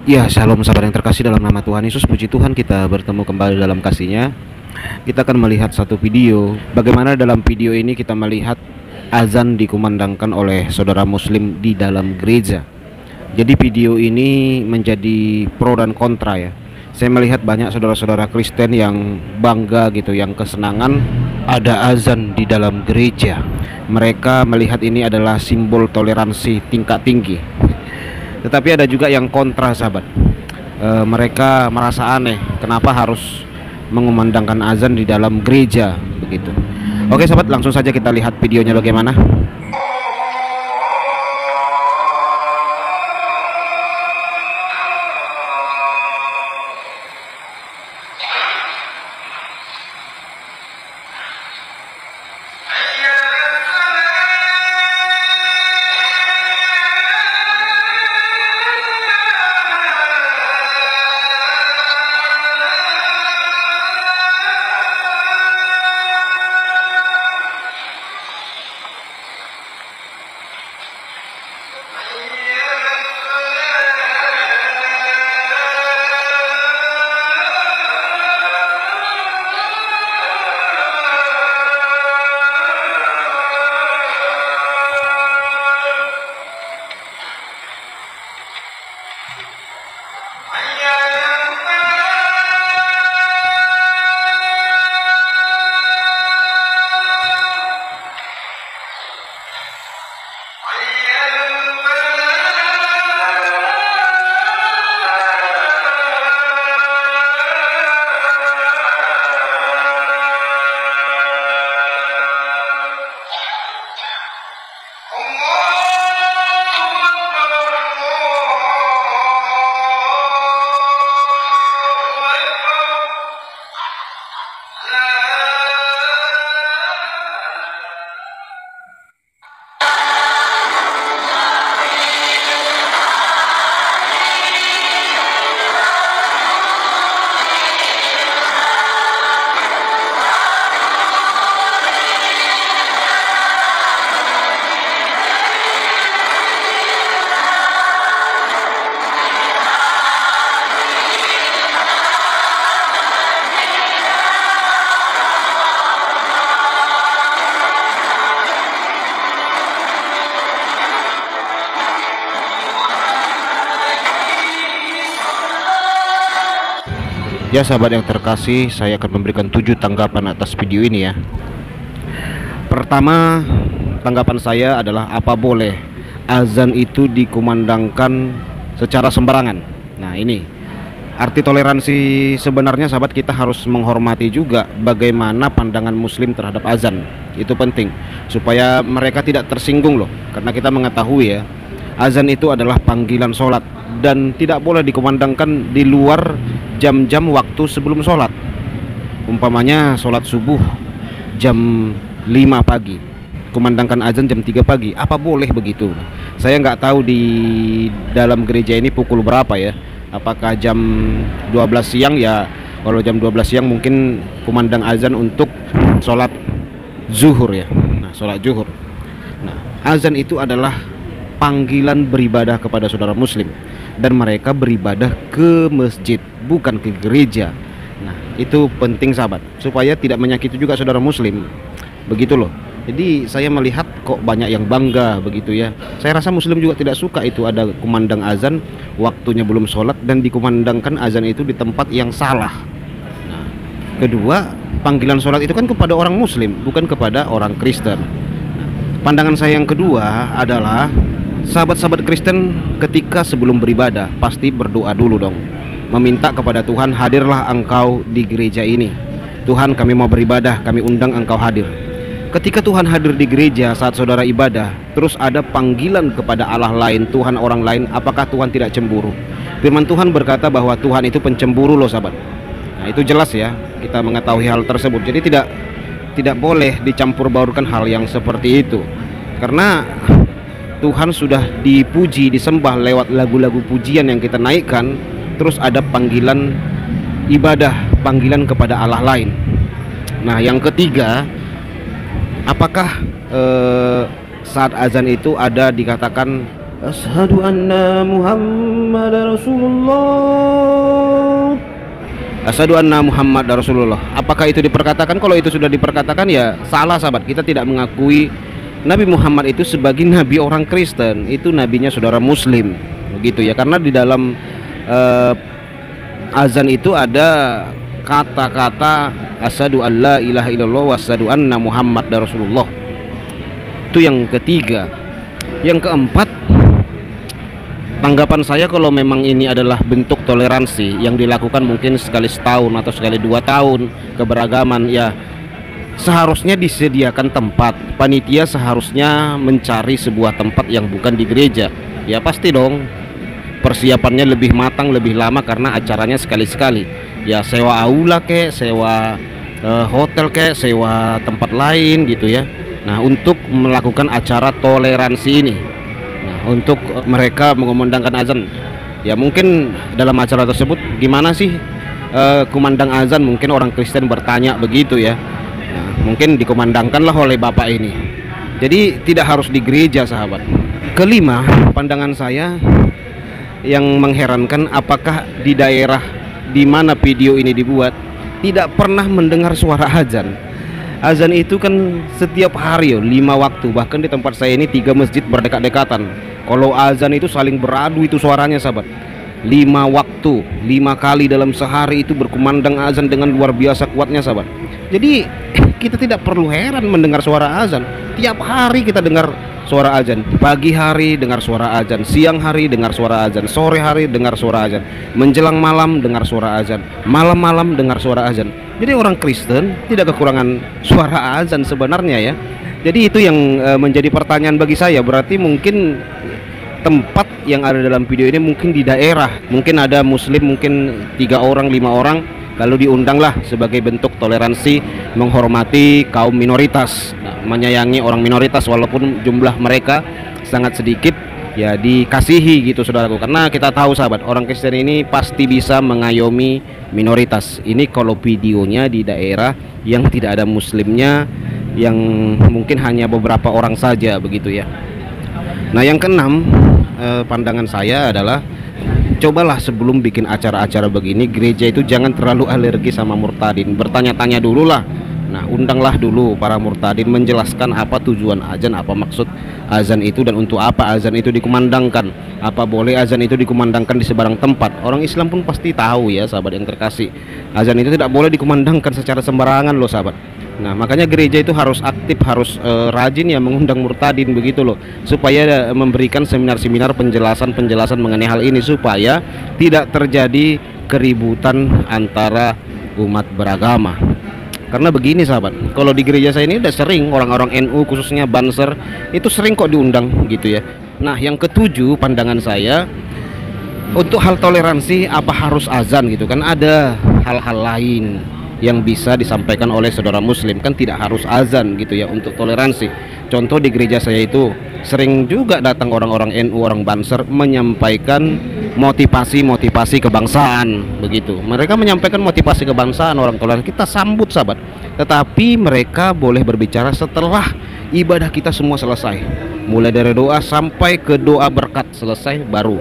Ya, shalom sahabat yang terkasih dalam nama Tuhan Yesus. Puji Tuhan, kita bertemu kembali dalam kasih-Nya. Kita akan melihat satu video. Bagaimana dalam video ini kita melihat azan dikumandangkan oleh saudara muslim di dalam gereja. Jadi video ini menjadi pro dan kontra ya. Saya melihat banyak saudara-saudara Kristen yang bangga gitu, yang kesenangan ada azan di dalam gereja. Mereka melihat ini adalah simbol toleransi tingkat tinggi. Tetapi ada juga yang kontra, sahabat. Mereka merasa aneh, kenapa harus mengumandangkan azan di dalam gereja begitu. Oke sahabat, langsung saja kita lihat videonya bagaimana. Ya sahabat yang terkasih, saya akan memberikan 7 tanggapan atas video ini ya. Pertama, tanggapan saya adalah apa boleh azan itu dikumandangkan secara sembarangan. Nah ini arti toleransi sebenarnya, sahabat. Kita harus menghormati juga bagaimana pandangan muslim terhadap azan. Itu penting supaya mereka tidak tersinggung loh. Karena kita mengetahui ya, azan itu adalah panggilan sholat dan tidak boleh dikumandangkan di luar jam-jam waktu sebelum sholat. Umpamanya sholat subuh jam 5 pagi, kumandangkan azan jam 3 pagi, apa boleh begitu? Saya nggak tahu di dalam gereja ini pukul berapa ya. Apakah jam 12 siang ya? Kalau jam 12 siang mungkin kumandang azan untuk sholat zuhur ya. Nah, sholat zuhur. Nah, azan itu adalah panggilan beribadah kepada saudara muslim, dan mereka beribadah ke masjid, bukan ke gereja. Nah itu penting sahabat, supaya tidak menyakiti juga saudara muslim, begitu loh. Jadi saya melihat kok banyak yang bangga begitu ya. Saya rasa muslim juga tidak suka itu ada kumandang azan waktunya belum sholat dan dikumandangkan azan itu di tempat yang salah. Nah, kedua, panggilan sholat itu kan kepada orang muslim, bukan kepada orang Kristen. Nah, pandangan saya yang kedua adalah sahabat-sahabat Kristen ketika sebelum beribadah pasti berdoa dulu dong, meminta kepada Tuhan, hadirlah engkau di gereja ini. Tuhan, kami mau beribadah, kami undang engkau hadir. Ketika Tuhan hadir di gereja saat saudara ibadah, terus ada panggilan kepada Allah lain, Tuhan orang lain, apakah Tuhan tidak cemburu? Firman Tuhan berkata bahwa Tuhan itu pencemburu loh sahabat. Nah itu jelas ya, kita mengetahui hal tersebut. Jadi tidak boleh dicampur baurkan hal yang seperti itu. Karena Tuhan sudah dipuji, disembah lewat lagu-lagu pujian yang kita naikkan. Terus ada panggilan ibadah, panggilan kepada Allah lain. Nah yang ketiga, apakah saat azan itu ada dikatakan Asyhadu anna Muhammad Rasulullah. Asyhadu anna Muhammad Rasulullah. Apakah itu diperkatakan? Kalau itu sudah diperkatakan ya salah sahabat. Kita tidak mengakui Nabi Muhammad itu sebagai nabi orang Kristen. Itu nabinya saudara muslim. Begitu ya. Karena di dalam azan itu ada kata-kata asyhadu alla ilaha illallah wa asyhadu anna Muhammad Rasulullah. Itu yang ketiga. Yang keempat, tanggapan saya kalau memang ini adalah bentuk toleransi yang dilakukan mungkin sekali setahun atau sekali 2 tahun keberagaman, ya seharusnya disediakan tempat. Panitia seharusnya mencari sebuah tempat yang bukan di gereja. Ya pasti dong, persiapannya lebih matang, lebih lama karena acaranya sekali-sekali. Ya sewa aula kek, sewa hotel kek, sewa tempat lain gitu ya. Nah untuk melakukan acara toleransi ini, nah, untuk mereka mengumandangkan azan, ya mungkin dalam acara tersebut gimana sih kumandang azan, mungkin orang Kristen bertanya begitu ya. Nah, mungkin dikumandangkanlah oleh bapak ini. Jadi tidak harus di gereja sahabat. Kelima, pandangan saya yang mengherankan, apakah di daerah di mana video ini dibuat tidak pernah mendengar suara azan. Azan itu kan setiap hari 5 waktu, bahkan di tempat saya ini 3 masjid berdekat-dekatan. Kalau azan itu saling beradu itu suaranya sahabat. 5 waktu, 5 kali dalam sehari itu berkumandang azan dengan luar biasa kuatnya sahabat. Jadi kita tidak perlu heran mendengar suara azan. Tiap hari kita dengar suara azan. Pagi hari dengar suara azan, siang hari dengar suara azan, sore hari dengar suara azan, menjelang malam dengar suara azan, malam-malam dengar suara azan. Jadi orang Kristen tidak kekurangan suara azan sebenarnya ya. Jadi itu yang menjadi pertanyaan bagi saya. Berarti mungkin tempat yang ada dalam video ini mungkin di daerah, mungkin ada muslim mungkin 3 orang 5 orang, lalu diundanglah sebagai bentuk toleransi, menghormati kaum minoritas, menyayangi orang minoritas walaupun jumlah mereka sangat sedikit, ya dikasihi gitu saudaraku. Karena kita tahu sahabat, orang Kristen ini pasti bisa mengayomi minoritas. Ini kalau videonya di daerah yang tidak ada muslimnya, yang mungkin hanya beberapa orang saja begitu ya. Nah yang keenam, pandangan saya adalah cobalah sebelum bikin acara-acara begini, gereja itu jangan terlalu alergi sama murtadin. Bertanya-tanya dulu lah. Nah undanglah dulu para murtadin, menjelaskan apa tujuan azan, apa maksud azan itu, dan untuk apa azan itu dikumandangkan, apa boleh azan itu dikumandangkan di sebarang tempat. Orang Islam pun pasti tahu ya sahabat yang terkasih, azan itu tidak boleh dikumandangkan secara sembarangan loh sahabat. Nah makanya gereja itu harus aktif, harus rajin ya mengundang murtadin begitu loh, supaya memberikan seminar-seminar penjelasan-penjelasan mengenai hal ini, supaya tidak terjadi keributan antara umat beragama. Karena begini sahabat, kalau di gereja saya ini udah sering orang-orang NU khususnya Banser itu sering kok diundang gitu ya. Nah yang ketujuh, pandangan saya untuk hal toleransi, apa harus azan gitu kan, ada hal-hal lain yang bisa disampaikan oleh saudara muslim, kan tidak harus azan gitu ya untuk toleransi. Contoh di gereja saya itu sering juga datang orang-orang NU, orang Banser menyampaikan motivasi kebangsaan begitu. Mereka menyampaikan motivasi kebangsaan, orang toleran, kita sambut sahabat. Tetapi mereka boleh berbicara setelah ibadah kita semua selesai, mulai dari doa sampai ke doa berkat selesai, baru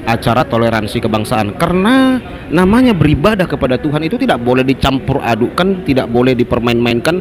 acara toleransi kebangsaan. Karena namanya beribadah kepada Tuhan itu tidak boleh dicampur adukan, tidak boleh dipermain-mainkan,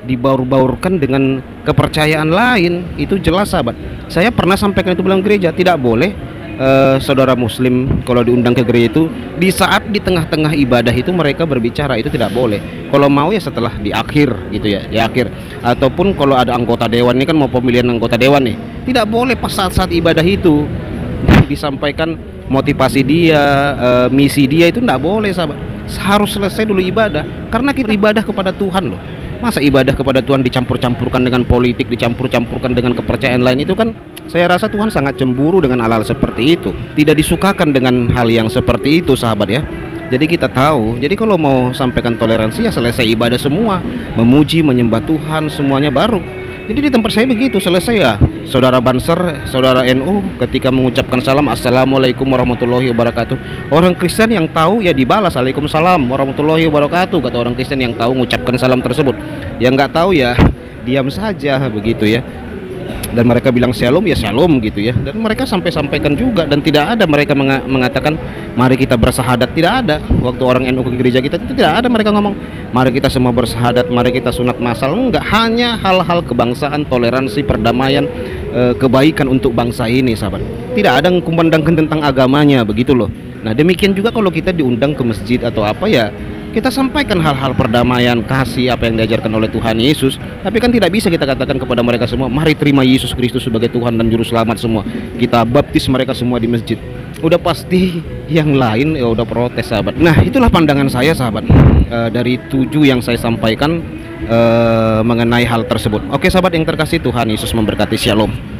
dibaur-baurkan dengan kepercayaan lain. Itu jelas sahabat. Saya pernah sampaikan itu dalam gereja, tidak boleh saudara muslim kalau diundang ke gereja itu di saat di tengah-tengah ibadah itu mereka berbicara, itu tidak boleh. Kalau mau ya setelah di akhir gitu ya, di akhir. Ataupun kalau ada anggota dewan, ini kan mau pemilihan anggota dewan nih, tidak boleh pas saat-saat ibadah itu disampaikan motivasi dia, misi dia, itu tidak boleh sahabat. Harus selesai dulu ibadah, karena kita ibadah kepada Tuhan loh. Masa ibadah kepada Tuhan dicampur-campurkan dengan politik, dicampur-campurkan dengan kepercayaan lain, itu kan saya rasa Tuhan sangat cemburu dengan hal-hal seperti itu. Tidak disukakan dengan hal yang seperti itu sahabat ya. Jadi kita tahu, jadi kalau mau sampaikan toleransi ya selesai ibadah semua, memuji, menyembah Tuhan semuanya baru. Jadi di tempat saya begitu, selesai ya saudara Banser, saudara NU ketika mengucapkan salam assalamualaikum warahmatullahi wabarakatuh, orang Kristen yang tahu ya dibalas waalaikumsalam warahmatullahi wabarakatuh, kata orang Kristen yang tahu mengucapkan salam tersebut. Yang nggak tahu ya diam saja begitu ya. dan mereka bilang shalom ya shalom gitu ya, dan mereka sampaikan juga, dan tidak ada mereka mengatakan mari kita bersahadat, tidak ada. Waktu orang NU ke gereja kita itu tidak ada mereka ngomong mari kita semua bersahadat, mari kita sunat massal, enggak, hanya hal-hal kebangsaan, toleransi, perdamaian, kebaikan untuk bangsa ini, sahabat. Tidak ada yang kumandangkan tentang agamanya, begitu loh. Nah demikian juga kalau kita diundang ke masjid atau apa ya, kita sampaikan hal-hal perdamaian, kasih, apa yang diajarkan oleh Tuhan Yesus. Tapi kan tidak bisa kita katakan kepada mereka semua mari terima Yesus Kristus sebagai Tuhan dan Juru Selamat semua, kita baptis mereka semua di masjid. Udah pasti yang lain ya udah protes, sahabat. Nah itulah pandangan saya, sahabat, dari 7 yang saya sampaikan mengenai hal tersebut. Oke sahabat yang terkasih, Tuhan Yesus memberkati. Shalom.